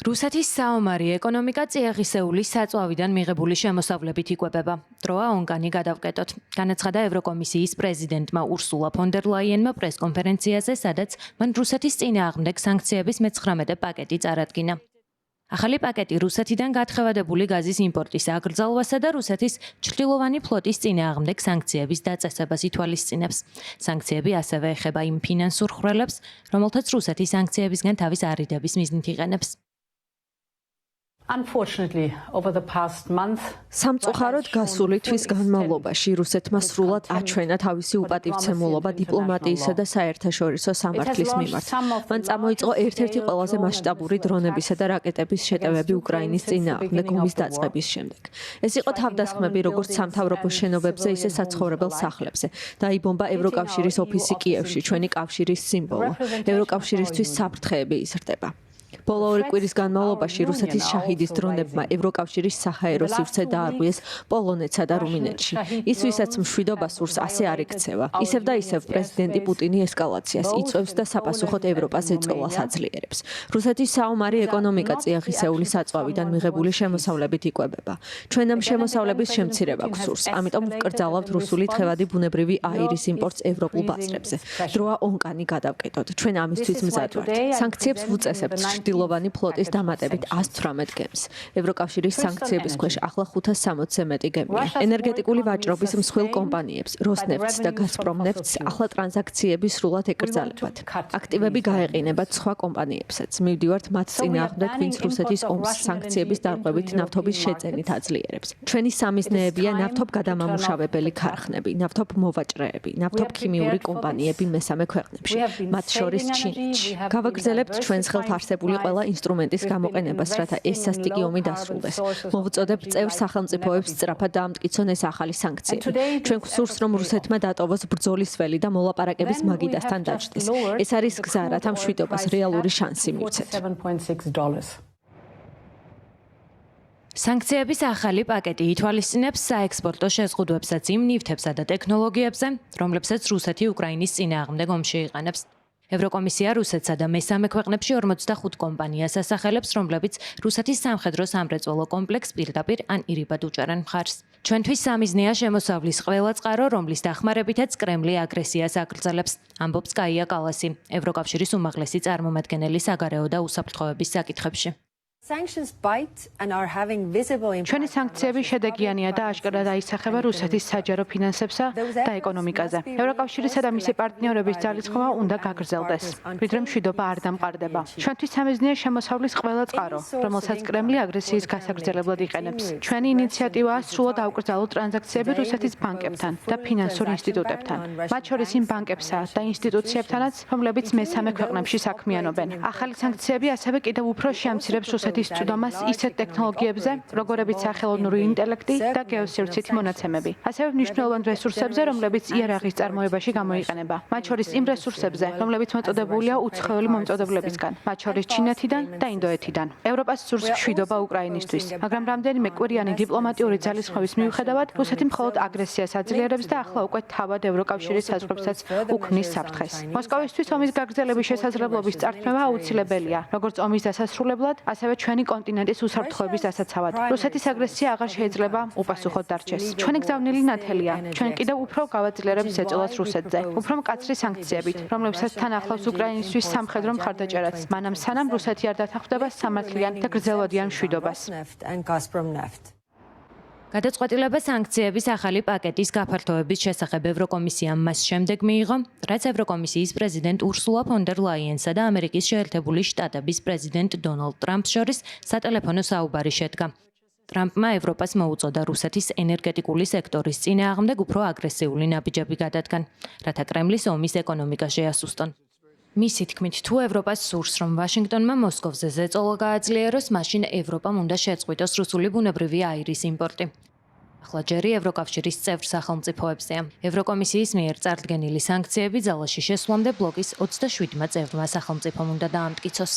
რუსეთის საომარი ეკონომიკა წიაღისეულის საწვავიდან მიღებული შემოსავლებით იკვებება. დროა ონკანი გადავკეტოთ. განაცხადა ევროკომისიის პრეზიდენტმა ურსულა ფონ დერ ლაიენმა პრესკონფერენციაზე, სადაც მან რუსეთის წინააღმდეგ სანქციების მე-19 პაკეტი წარადგინა. ახალი პაკეტი რუსეთიდან გათხევადებული გაზის იმპორტის აკრძალვასა და რუსეთის ჩრდილოვანი ფლოტის წინააღმდეგ სანქციების დაწესებას ითვალისწინებს. სანქციები ასევე ეხება იმ ფინანსურ ხვრელებს, რომელთაც რუსეთი სანქციებისგან თავის არიდების მიზნით იყენებს. სამწუხაროდ გასული თვის განმავლობაში რუსეთმა სრულად აჩვენა თავისი უპატივცემულობა დიპლომატიისა და საერთაშორისო სამართლის მიმართ. მან წამოიწყო ერთ-ერთი ყველაზე მასშტაბური დრონებისა და რაკეტების შეტევები უკრაინის წინააღმდეგ ომის დაწყების შემდეგ. ეს იყო თავდასხმები როგორც სამთავრობო შენობებზე, ისე საცხოვრებელ სახლებზე. დაიბომბა ევროკავშირის ოფისი კიევში, ჩვენი კავშირის სიმბოლო. ევროკავშირისთვის საფრთხეები იზრდება. ბოლო ორი კვირის განმავლობაში რუსეთის შაჰიდის დრონებმა ევროკავშირის საჰაერო სივრცე დაარღვიეს პოლონეთსა და რუმინეთში. ის, ვისაც მშვიდობა სურს, ასე არ იქცევა. ისევ და ისევ პრეზიდენტი პუტინი ესკალაციას იწვევს და sapasუხოდ ევროპას ეწოლას აძლიერებს. რუსეთის საომარი ეკონომიკა წიაღისეულის საწვავიდან მიღებული შემოსავლებით იკვებება. ჩვენ ამ შემოსავლების შემცირება გვსურს, ამიტომ ვკრძალავთ რუსული თხევადი ბუნებრივი აირის იმპორტს ევროპულ ბაზრებზე. დროა ონკანი გადავკეტოთ. ჩვენ ამისთვის მზად ვართ. სანქციებს ვუწესებთ ჩრდილოვანი ფლოტის დამატებით 118 გემს. ევროკავშირის სანქციების ქვეშ ახლა 560-ზე მეტი გემია. ენერგეტიკული ვაჭრობის მსხვილ კომპანიებს, როსნეფტს და გაზპრომნეფტს ახლა ტრანზაქციები სრულად ეკრძალებათ. აქტივები გაეყინებათ სხვა კომპანიებსაც. მივდივართ მათ წინააღმდეგ, ვინც რუსეთის ომს სანქციების დარღვევით ნავთობის შეწენით აძლიერებს. ჩვენი სამიზნეებია ნავთობგადამამუშავებელი ქარხნები, ნავთობმოვაჭრეები, ნავთობქიმიური კომპანიები მესამე ქვეყნებში, მათ შორის ჩინეთში. გავაგრძელებთ ჩვენს ხელთ არსებული ყველა ინსტრუმენტის გამოყენებას, რათა ეს სასტიკი ომი დასრულდეს. მოვუწოდებთ წევრ სახელმწიფოებს სწრაფად დაამტკიცონ ეს ახალი სანქციები. ჩვენ გვსურს, რომ რუსეთმა დატოვოს ბრძოლის ველი და მოლაპარაკების მაგიდასთან დაჯდეს. ეს არის გზა, რათა მშვიდობას რეალური შანსი მივცეთ. სანქციების ახალი პაკეტი ითვალისწინებს საექსპორტო შეზღუდვებსაც იმ ნივთებსა და ტექნოლოგიებზე, რომლებსაც რუსეთი უკრაინის წინააღმდეგ ომში იყენებს. ევროკომისია რუსეთსა და მესამე ქვეყნებში 45 კომპანიას ასახელებს, რომლებიც რუსეთის სამხედრო სამრეწველო კომპლექსს პირდაპირ ან ირიბად უჭერენ მხარს. ჩვენთვის სამიზნეა შემოსავლის ყველა წყარო, რომლის დახმარებითაც კრემლი აგრესიას აკრძალებს, ამბობს კაია კალასი, ევროკავშირის უმაღლესი წარმომადგენელი საგარეო და უსაფრთხოების საკითხებში. ჩვენი სანქციები შედეგიანია და აშკარად აისახება რუსეთის საჯარო ფინანსებსა და ეკონომიკაზე. ევროკავშირისა და მისი პარტნიორების ძალისხმევა უნდა გაგრძელდეს, ვიდრე მშვიდობა არ დამყარდება. ჩვენთვის სამიზნეა შემოსავლის ყველა წყარო, რომელსაც კრემლი აგრესიის გასაგრძელებლად იყენებს. ჩვენი ინიციატივაა სრულად აუკრძალოთ ტრანზაქციები რუსეთის ბანკებთან და ფინანსურ ინსტიტუტებთან, მათ შორის იმ ბანკებსა და ინსტიტუციებთანაც, რომლებიც მესამე ქვეყნებში საქმიანობენ. ახალი სანქციები ასევე კიდევ უფრო შეამცირებს რუსეთის წვდომას ისეთ ტექნოლოგიებზე, როგორებიც სახელოვნური ინტელექტი და გეოსივრცითი მონაცემები. ასევე მნიშვნელოვან რესურსებზე, რომლებიც იარაღის წარმოებაში გამოიყენება. მათ შორის იმ რესურსებზე, რომლებიც მოწოდებულია უცხოელი მომწოდებლებისგან, მათ შორის ჩინეთიდან და ინდოეთიდან. ევროპას სურს მშვიდობა უკრაინისთვის, მაგრამ რამდენიმე კვირიანი დიპლომატიური ძალისხმევის მიუხედავად, რუსეთი მხოლოდ აგრესიას აძლიერებს და ახლა უკვე თავად ევროკავშირის საზღვრებსაც უქმნის საფრთხეს. მოსკოვისთვის ომის გაგრძელების შესაძლებლობის წართმევა აუცილებელია, როგორც ომის დასასრულებლად, ასევე ჩვენი კონტინენტის უსაფრთხოების დასაცავად. რუსეთის აგრესია აღარ შეიძლება უპასუხოდ დარჩეს. ჩვენი გზავნილი ნათელია. ჩვენ კიდევ უფრო გავაძლიერებთ ზეწოლას რუსეთზე, უფრო მკაცრი სანქციებით, რომლებსაც თან ახლავს უკრაინისთვის სამხედრო მხარდაჭერაც, მანამ სანამ რუსეთი არ დათანხმდება სამართლიან და გრძელვადიან მშვიდობას. გადაწყვეტილება სანქციების ახალი პაკეტის გაფართოების შესახებ ევროკომისიამ მას შემდეგ მიიღო, რაც ევროკომისიის პრეზიდენტ ურსულა ფონ დერ ლაიენსა და ამერიკის შეერთებული შტატების პრეზიდენტ დონალდ ტრამპს შორის სატელეფონო საუბარი შედგა. ტრამპმა ევროპას მოუწოდა რუსეთის ენერგეტიკული სექტორის წინააღმდეგ უფრო აგრესიული ნაბიჯები გადადგან, რათა კრემლის ომის ეკონომიკა შეასუსტონ. მისი თქმით, თუ ევროპას სურს, რომ ვაშინგტონმა მოსკოვზე ზეწოლა გააძლიეროს, მაშინ ევროპამ უნდა შეწყვიტოს რუსული ბუნებრივი აირის იმპორტი. ახლა ჯერი ევროკავშირის წევრ სახელმწიფოებზეა. ევროკომისიის მიერ წარდგენილი სანქციები ძალაში შესვლამდე ბლოკის 27 წევრმა სახელმწიფომ უნდა დაამტკიცოს.